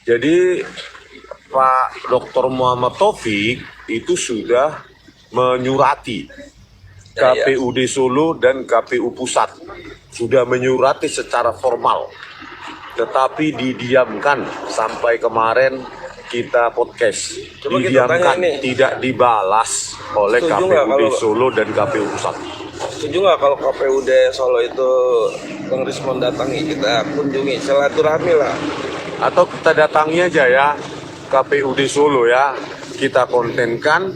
Jadi Pak Dr. Muhammad Taufik itu sudah menyurati KPUD Solo dan KPU Pusat, sudah menyurati secara formal, tetapi didiamkan sampai kemarin kita podcast. Didiamkan, tidak dibalas oleh KPUD Solo dan KPU Pusat. Setuju nggak kalau KPUD Solo itu Bang Rismon datangi, kita kunjungi, silaturahmi lah. Atau kita datangi aja ya KPUD Solo ya, kita kontenkan,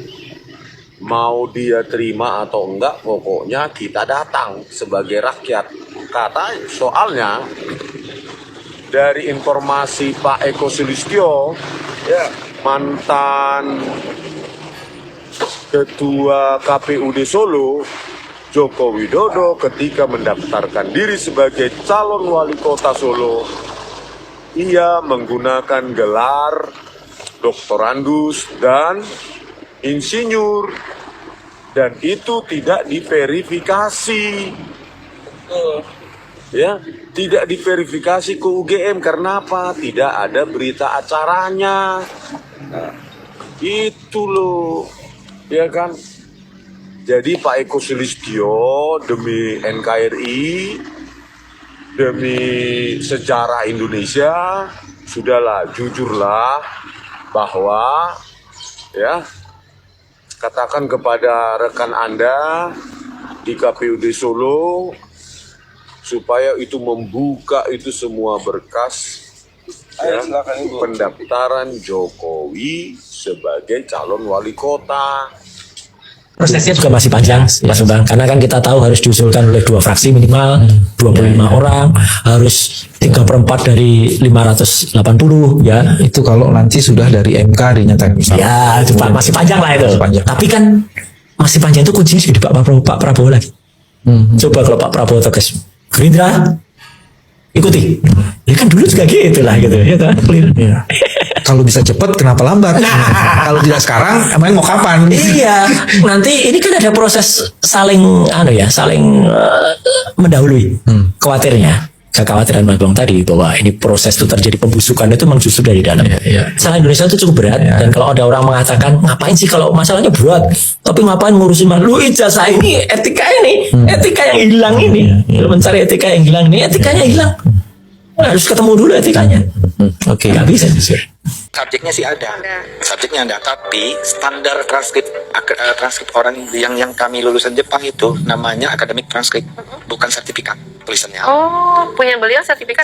mau dia terima atau enggak, pokoknya kita datang sebagai rakyat. Kata soalnya dari informasi Pak Eko Sulistyo, Ya, mantan Ketua KPUD Solo, Joko Widodo ketika mendaftarkan diri sebagai calon wali kota Solo, ia menggunakan gelar doktorandus dan insinyur, dan itu tidak diverifikasi. Ya, tidak diverifikasi ke UGM. Karena apa? Tidak ada berita acaranya. Nah, itu loh, ya kan? Jadi Pak Eko Sulistyo demi NKRI, demi sejarah Indonesia, sudahlah, jujurlah bahwa ya, katakan kepada rekan Anda di KPUD Solo supaya itu membuka itu semua berkas ya, pendaftaran Jokowi sebagai calon wali kota. Prosesnya juga masih panjang, Mas Bambang, karena kan kita tahu harus diusulkan oleh 2 fraksi minimal 25 orang, harus 3/4 dari 580 ya. Itu kalau nanti sudah dari MK dinyatakan bersalah. Ya, itu Pak, masih panjang lah itu. Panjang. Tapi kan masih panjang itu kuncinya di Pak Prabowo lagi. Coba kalau Pak Prabowo tegas, Gerindra ikuti. Ya kan dulu juga gitu lah gitu ya kan. Ya. Kalau bisa cepat, kenapa lambat? Kalau tidak sekarang, emang mau kapan? Iya, nanti ini kan ada proses saling mendahului. Khawatirnya, kekhawatiran Mas Bang tadi bahwa ini proses itu terjadi pembusukan itu memang justru dari dalam. Salah Indonesia itu cukup berat, dan kalau ada orang mengatakan ngapain sih kalau masalahnya berat, tapi ngapain ngurusin lu ijazah ini, etika yang hilang ini, lu mencari etika yang hilang ini, etikanya hilang. Harus ketemu dulu etikanya. Oke, nggak bisa sih. Subjeknya sih ada, subjeknya ada, tapi standar transkrip orang yang kami lulusan Jepang itu namanya akademik transkrip, bukan sertifikat tulisannya. Oh, punya beliau sertifikat.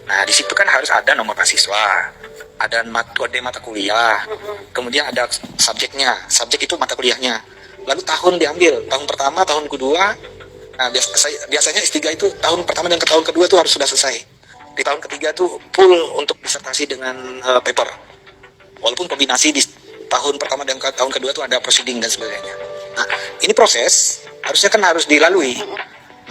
Nah, di situ kan harus ada nomor mahasiswa, ada kode mata kuliah, kemudian ada subjeknya, subjek itu mata kuliahnya, lalu tahun diambil, tahun pertama, tahun kedua. Nah, biasanya S3 itu tahun pertama dan tahun kedua itu harus sudah selesai. Di tahun ketiga tuh full untuk disertasi dengan paper. Walaupun kombinasi di tahun pertama dan tahun kedua tuh ada proceeding dan sebagainya. Nah, ini proses harusnya kan harus dilalui.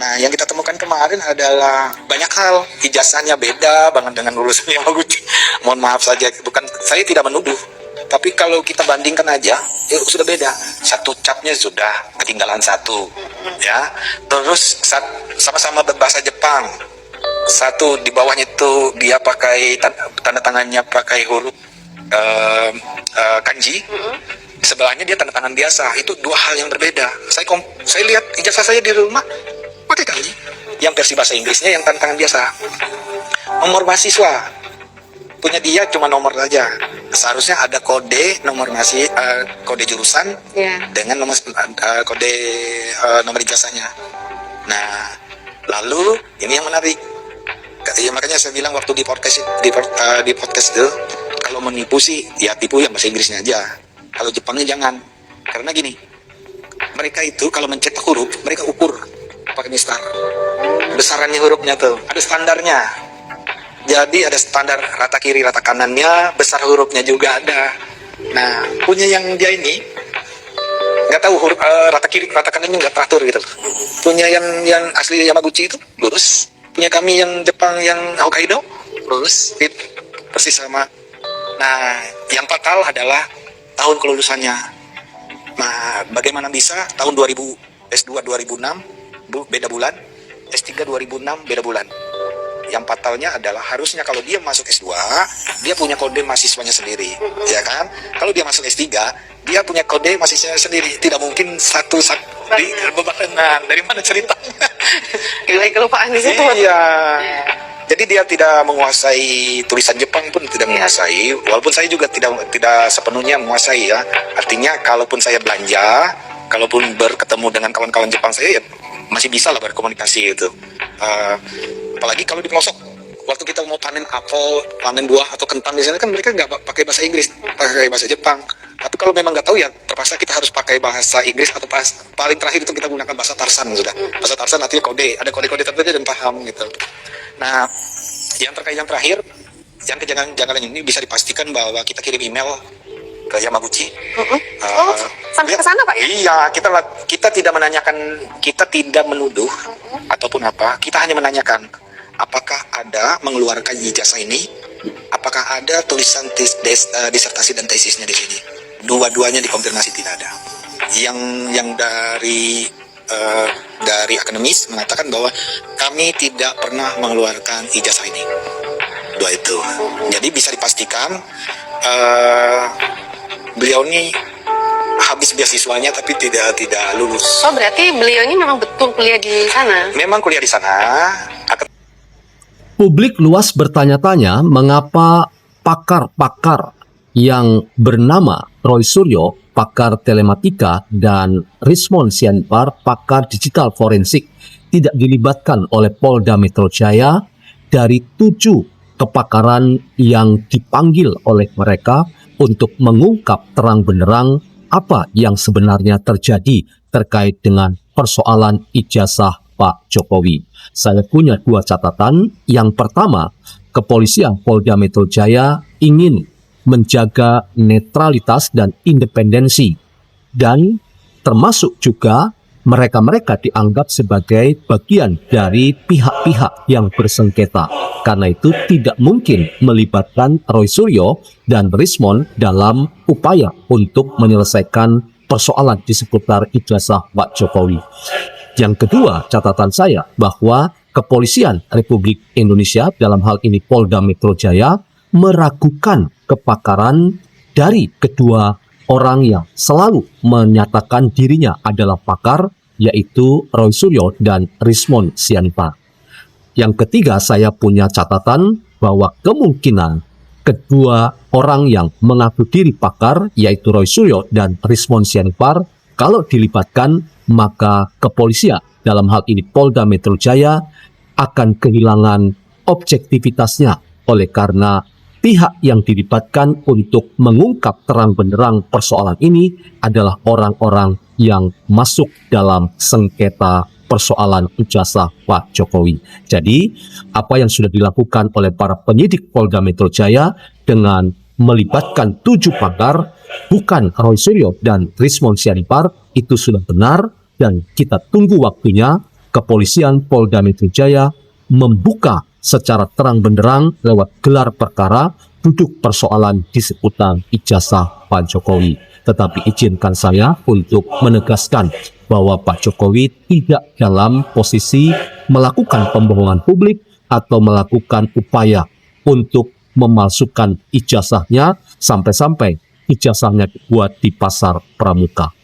Nah, yang kita temukan kemarin adalah banyak hal, ijazahnya beda banget dengan lulusan yang bagus. Mohon maaf saja, saya tidak menuduh. Tapi kalau kita bandingkan aja, ya sudah beda. Satu capnya sudah ketinggalan satu, ya. Terus sama-sama berbahasa Jepang. Satu di bawahnya itu dia pakai tanda tangannya pakai huruf kanji. Sebelahnya dia tanda tangan biasa. Itu dua hal yang berbeda. Saya lihat ijazah saya di rumah pakai kanji. Yang versi bahasa Inggrisnya yang tanda tangan biasa. Nomor mahasiswa punya dia cuma nomor saja. Seharusnya ada kode nomor kode jurusan dengan nomor kode nomor ijazahnya. Nah, lalu ini yang menarik. Ya, makanya saya bilang waktu di podcast itu, kalau menipu sih ya tipu yang bahasa Inggrisnya aja. Kalau Jepangnya jangan. Karena gini, mereka itu kalau mencetak huruf mereka ukur pakai mistar. Besarannya hurufnya tuh ada standarnya. Jadi ada standar rata kiri, rata kanannya, besar hurufnya juga ada. Nah, punya yang dia ini nggak tahu huruf rata kiri, rata kanannya nggak teratur gitu. Punya yang asli Yamaguchi itu lurus. Punya kami yang Jepang yang Hokkaido lurus, persis sama. Nah, yang fatal adalah tahun kelulusannya. Nah, bagaimana bisa tahun 2000 S2 2006 beda bulan, S3 2006 beda bulan. yang fatalnya adalah harusnya kalau dia masuk S2, dia punya kode mahasiswanya sendiri, ya kan? Kalau dia masuk S3, dia punya kode mahasiswanya sendiri. Tidak mungkin satu di bebarengan. Dari mana ceritanya? Gila, kelupaan di situ. Iya. Jadi dia tidak menguasai tulisan Jepang pun tidak menguasai, walaupun saya juga tidak sepenuhnya menguasai ya. Artinya kalaupun saya belanja, kalaupun berketemu dengan kawan-kawan Jepang saya ya masih bisa lah berkomunikasi itu. Apalagi kalau di pelosok, waktu kita mau panen apel, panen buah atau kentang di sana kan mereka nggak pakai bahasa Inggris, pakai bahasa Jepang. Tapi kalau memang nggak tahu ya terpaksa kita harus pakai bahasa Inggris atau paling terakhir itu kita gunakan bahasa Tarsan sudah. Bahasa Tarsan artinya kode, ada kode-kode tertentu dan paham gitu. Nah, yang terkait yang terakhir, yang kejanggalan ini bisa dipastikan bahwa kita kirim email ke Yamaguchi. Sampai ke sana, Pak ya? Iya, kita tidak menanyakan, kita tidak menuduh ataupun apa, kita hanya menanyakan apakah ada mengeluarkan ijazah ini, apakah ada tulisan disertasi dan tesisnya di sini. Dua-duanya dikonfirmasi tidak ada. Yang dari akademis mengatakan bahwa kami tidak pernah mengeluarkan ijazah ini. Dua itu. Jadi bisa dipastikan beliau ini habis beasiswanya tapi tidak lulus. Oh, berarti beliau ini memang betul kuliah di sana? Memang kuliah di sana. Publik luas bertanya-tanya mengapa pakar-pakar yang bernama Roy Suryo, pakar telematika, dan Rismond Sianipar, pakar digital forensik, tidak dilibatkan oleh Polda Metro Jaya dari 7 kepakaran yang dipanggil oleh mereka untuk mengungkap terang benderang apa yang sebenarnya terjadi terkait dengan persoalan ijazah Pak Jokowi. Saya punya 2 catatan. Yang pertama, kepolisian Polda Metro Jaya ingin menjaga netralitas dan independensi, dan termasuk juga mereka-mereka dianggap sebagai bagian dari pihak-pihak yang bersengketa. Karena itu tidak mungkin melibatkan Roy Suryo dan Rismond dalam upaya untuk menyelesaikan persoalan di seputar ijazah Pak Jokowi. Yang kedua, catatan saya bahwa Kepolisian Republik Indonesia, dalam hal ini Polda Metro Jaya, meragukan kepakaran dari kedua orang yang selalu menyatakan dirinya adalah pakar, yaitu Roy Suryo dan Rismond Sianipar. Yang ketiga, saya punya catatan bahwa kemungkinan kedua orang yang mengaku diri pakar, yaitu Roy Suryo dan Rismond Sianipar, kalau dilibatkan, maka kepolisian, dalam hal ini Polda Metro Jaya, akan kehilangan objektivitasnya, oleh karena pihak yang dilibatkan untuk mengungkap terang benderang persoalan ini adalah orang-orang yang masuk dalam sengketa persoalan ijazah Pak Jokowi. Jadi, apa yang sudah dilakukan oleh para penyidik Polda Metro Jaya dengan melibatkan 7 pakar, bukan Roy Suryo dan Rismond Sianipar, itu sudah benar, dan kita tunggu waktunya kepolisian Polda Metro Jaya membuka secara terang benderang lewat gelar perkara duduk persoalan di seputar ijazah Pak Jokowi. Tetapi izinkan saya untuk menegaskan bahwa Pak Jokowi tidak dalam posisi melakukan pembohongan publik atau melakukan upaya untuk memalsukan ijazahnya sampai-sampai ijazahnya dibuat di pasar pramuka.